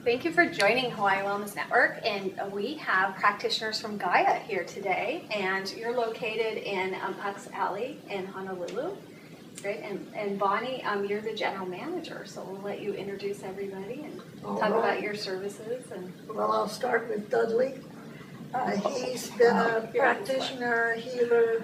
Thank you for joining Hawaii Wellness Network, and we have practitioners from Gaia here today, and you're located in Puck's Alley in Honolulu, right? And Bonnie, you're the general manager, so we'll let you introduce everybody and talk about your services. And well, I'll start with Dudley. He's been a practitioner, healer,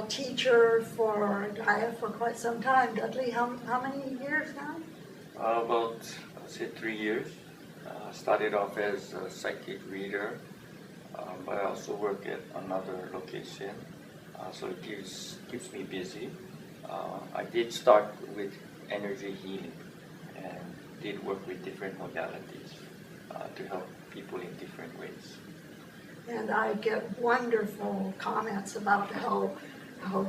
teacher for Gaia for quite some time. Dudley, how many years now? About, I'd say 3 years. Started off as a psychic reader, but I also work at another location, so it keeps me busy. I did start with energy healing and did work with different modalities to help people in different ways. And I get wonderful comments about how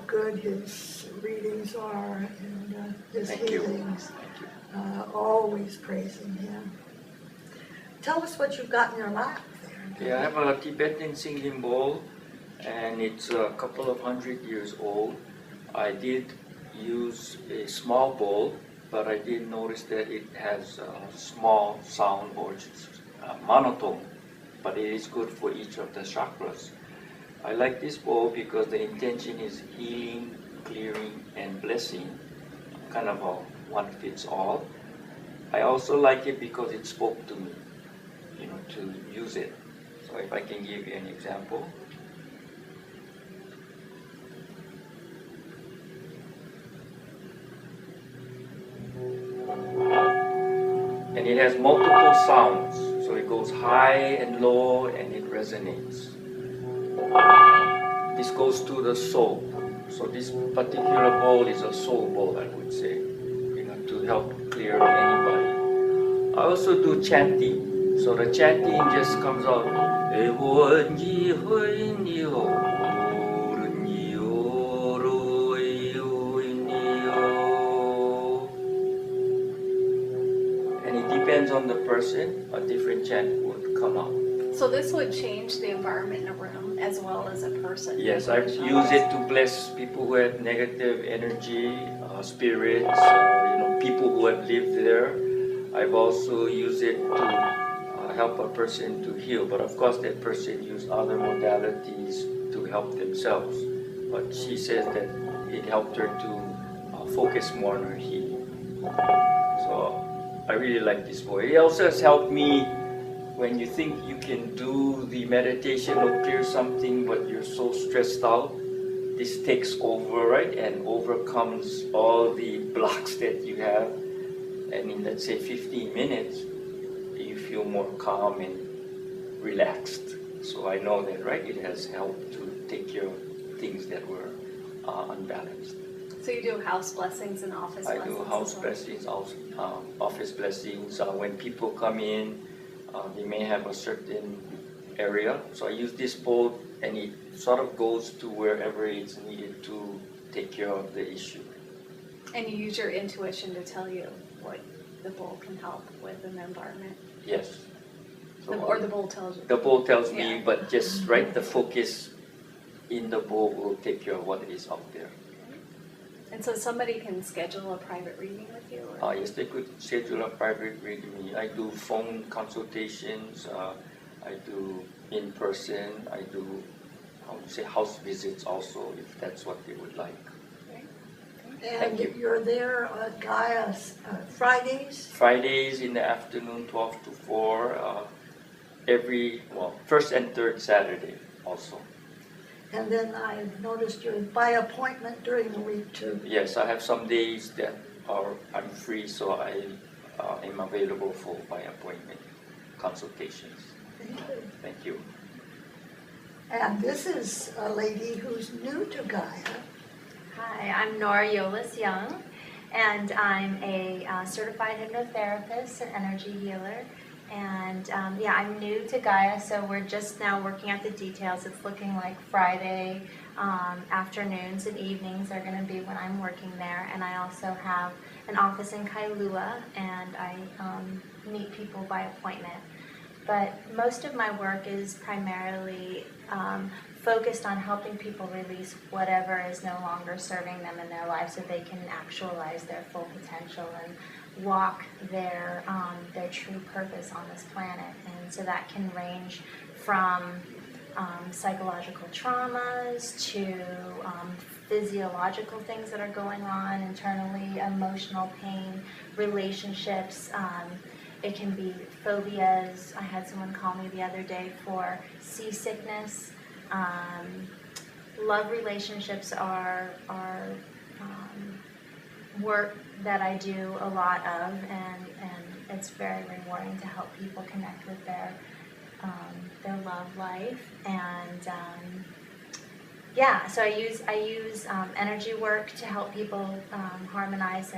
good his readings are and his healings. Thank you. Always praising him. Tell us what you've got in your lap there. Yeah, I have a Tibetan singing bowl, and it's a couple of 100 years old. I did use a small bowl, but I did notice that it has a small sound or monotone, but it is good for each of the chakras. I like this bowl because the intention is healing, clearing, and blessing, kind of a one fits all. I also like it because it spoke to me, to use it. So if I can give you an example. And it has multiple sounds, so it goes high and low and it resonates. This goes to the soul. So this particular bowl is a soul bowl, I would say, to help clear anybody. I also do chanting. So the chanting just comes out. And it depends on the person, a different chant would come out. so this would change the environment in a room as well as a person. Yes, I use it to bless people who have negative energy, spirits, people who have lived there. I've also used it to help a person to heal, but of course that person used other modalities to help themselves. But she says that it helped her to focus more on her healing. So I really like this boy. It also has helped me when you think you can do the meditation or clear something, but you're so stressed out. This takes over, right, and overcomes all the blocks that you have. And in, let's say, 15 minutes, you feel more calm and relaxed. So I know that, right, it has helped to take care of things that were unbalanced. So you do house blessings and office blessings? I do house blessings, office blessings. When people come in, they may have a certain area. So I use this bowl and it sort of goes to wherever it's needed to take care of the issue. And you use your intuition to tell you what the bowl can help with in the environment? Yes. So or the bowl tells you? The bowl tells me, but just the focus in the bowl will take care of what is out there. And so somebody can schedule a private reading with you? Yes, they could schedule a private reading with me. I do phone consultations, I do in person, I do, house visits also, if that's what they would like. And you're there at Gaia Fridays? Fridays in the afternoon, 12 to 4, first and third Saturday also. And then I've noticed you're by appointment during the week too. Yes, I have some days that I'm free, so I am available for by appointment consultations. Thank you. And this is a lady who's new to Gaia. Hi, I'm Nora Yolis Young, and I'm a certified hypnotherapist and energy healer. And I'm new to Gaia, so we're just now working out the details. It's looking like Friday afternoons and evenings are going to be when I'm working there. And I also have an office in Kailua, and I meet people by appointment. But most of my work is primarily focused on helping people release whatever is no longer serving them in their life so they can actualize their full potential and walk their true purpose on this planet. And so that can range from psychological traumas to physiological things that are going on internally, emotional pain, relationships. It can be phobias. I had someone call me the other day for seasickness. Love relationships are work that I do a lot of, and it's very rewarding to help people connect with their love life. And so I use energy work to help people harmonize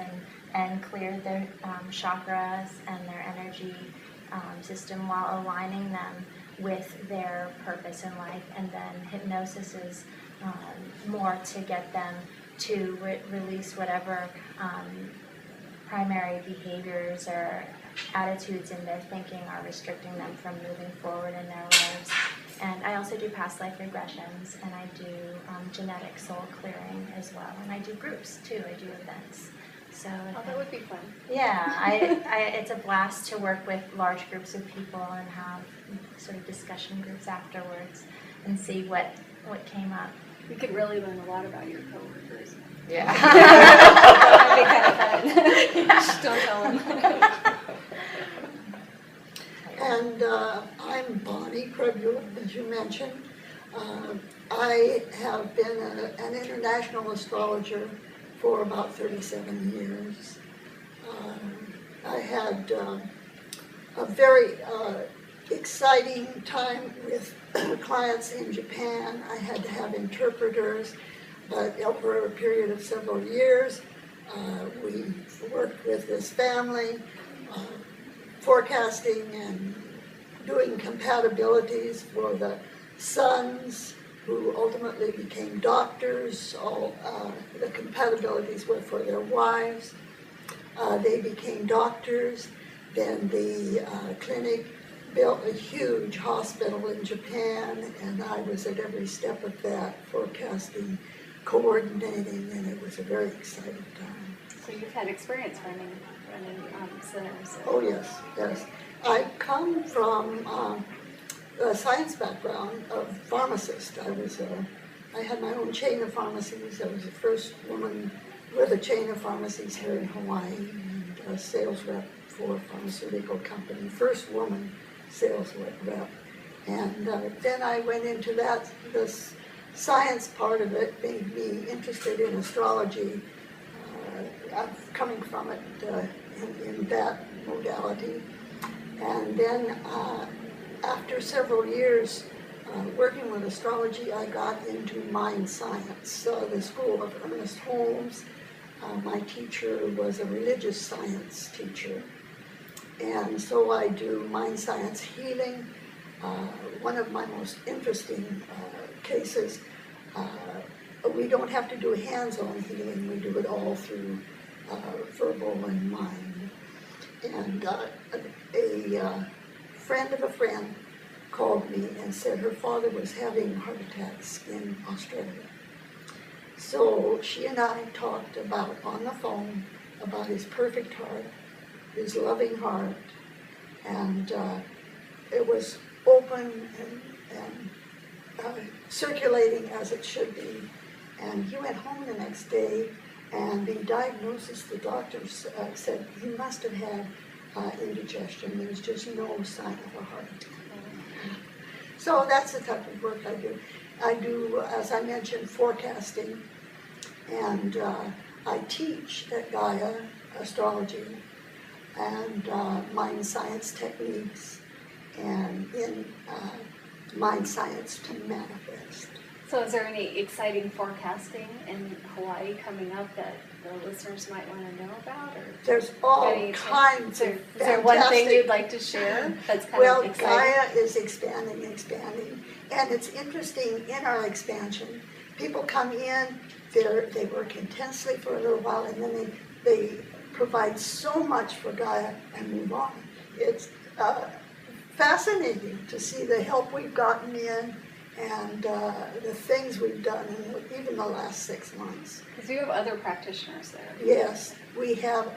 and clear their chakras and their energy system while aligning them with their purpose in life. And then hypnosis is more to get them to release whatever primary behaviors or attitudes in their thinking are restricting them from moving forward in their lives. And I also do past life regressions, and I do genetic soul clearing as well. And I do groups too. I do events. So that would be fun. Yeah, it's a blast to work with large groups of people and have sort of discussion groups afterwards and see what came up. You could really learn a lot about your coworkers. Yeah. That'd be kind of fun. Don't tell them. And I'm Bonnie Krebula, as you mentioned. I have been an international astrologer for about 37 years. I had a very exciting time with clients in Japan. I had to have interpreters, but over a period of several years, we worked with this family, forecasting and doing compatibilities for the sons who ultimately became doctors. All the compatibilities were for their wives. They became doctors. Then the clinic built a huge hospital in Japan, and I was at every step of that, forecasting, coordinating, and it was a very exciting time. So you've had experience running centers. Oh yes, yes. I come from a science background of pharmacist. I had my own chain of pharmacies. I was the first woman with a chain of pharmacies here in Hawaii, and a sales rep for a pharmaceutical company. First woman sales rep. And then I went into this science part of it, made me interested in astrology. I'm coming from it in that modality. And then after several years working with astrology, I got into mind science. The School of Ernest Holmes. My teacher was a religious science teacher. And so I do mind science healing. One of my most interesting cases, we don't have to do hands-on healing. We do it all through verbal and mind. And a friend of a friend called me and said her father was having heart attacks in Australia. So she and I talked on the phone about his perfect heart, his loving heart, and it was open and circulating as it should be. And he went home the next day, and the diagnosis, the doctors said he must have had indigestion. There was just no sign of a heart attack. So that's the type of work I do. I do, as I mentioned, forecasting, and I teach at Gaia astrology and mind science techniques, and in mind science to manifest. So is there any exciting forecasting in Hawaii coming up that the listeners might want to know about? Or there's all kinds of Is there one thing you'd like to share that's kind of exciting? Gaia is expanding, and it's interesting in our expansion. People come in, they work intensely for a little while, and then they provide so much for Gaia and move on. It's fascinating to see the help we've gotten in and the things we've done in even the last 6 months. Because you have other practitioners there. Yes, we have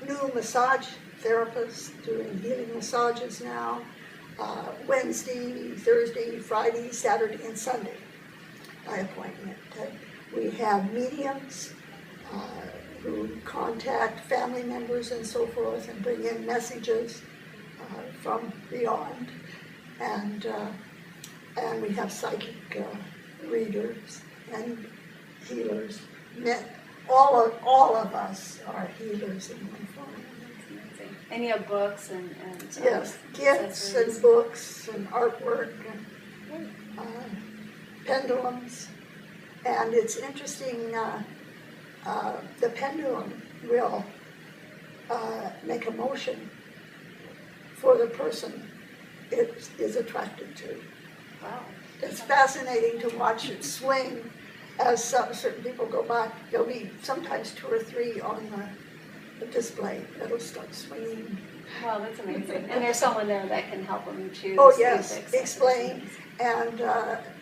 new massage therapists doing healing massages now, Wednesday, Thursday, Friday, Saturday, and Sunday by appointment. We have mediums who contact family members and so forth and bring in messages from beyond. And we have psychic readers and healers. All of us are healers in one form. Amazing. And you have books and Yes, gifts accessories. and books and artwork and pendulums. And it's interesting, the pendulum will make a motion for the person it is attracted to. Wow. It's fascinating to watch it swing as certain people go by. There'll be sometimes 2 or 3 on the display. It'll start swinging. Wow, that's amazing. And there's someone there that can help them choose. Oh the yes, accessories. explain and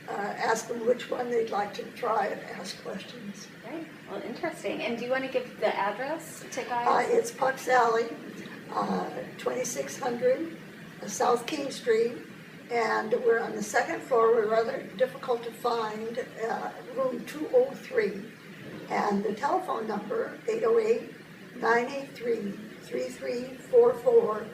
ask them which one they'd like to try and ask questions. Right. Well, interesting. And do you want to give the address to guys? It's Puck's Alley, 2600 South King Street, and we're on the 2nd floor. We're rather difficult to find, room 203. And the telephone number, 808-983-3344.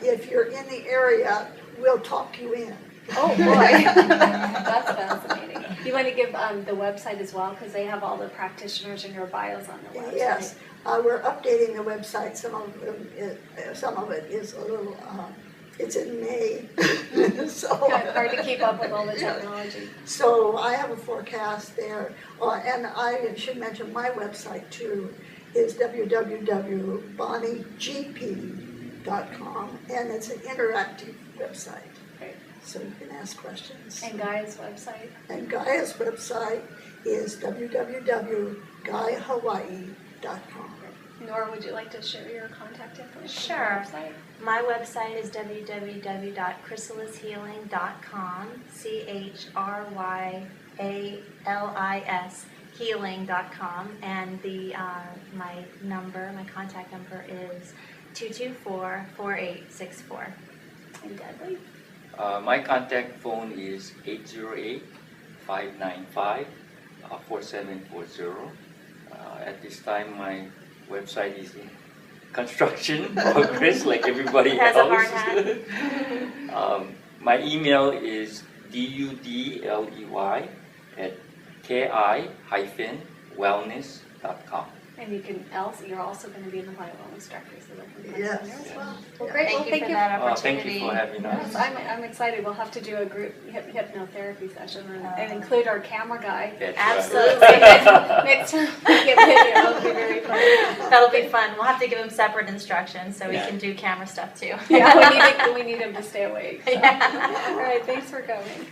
If you're in the area, we'll talk you in. Oh boy, that's fascinating. Do you want to give the website as well, because they have all the practitioners and your bios on the website? Yes, we're updating the website. Some of it is a little, it's in May, so Kind of hard to keep up with all the technology. So I have a forecast there, and I should mention my website too is www.bonniegp.com, and it's an interactive website. Great. So you can ask questions. And Gaia's website? And Gaia's website is www.gaiahawaii.com. Nora, would you like to share your contact information? Sure. On the website? My website is www.chrysalishealing.com, CHRYALIS healing.com, and my contact number is 224-4864. And Dudley? My contact phone is 808-595-4740. At this time, my website is in construction progress, like everybody It has else. a hard hat. My email is dudley@ki-wellness.com. And you're also going to be in the Hawaii Wellness Directory, so that can be Yes. on there as well. Yeah. Well, great. Thank Well, you for that Thank opportunity. you for having us. Yes, I'm excited. We'll have to do a group hypnotherapy session and include our camera guy. That's Absolutely. Next time we get video, it'll be very fun. That'll be fun. We'll have to give him separate instructions so we Yeah. can do camera stuff too. Yeah, we need him to stay awake. So. Yeah. All right, thanks for coming.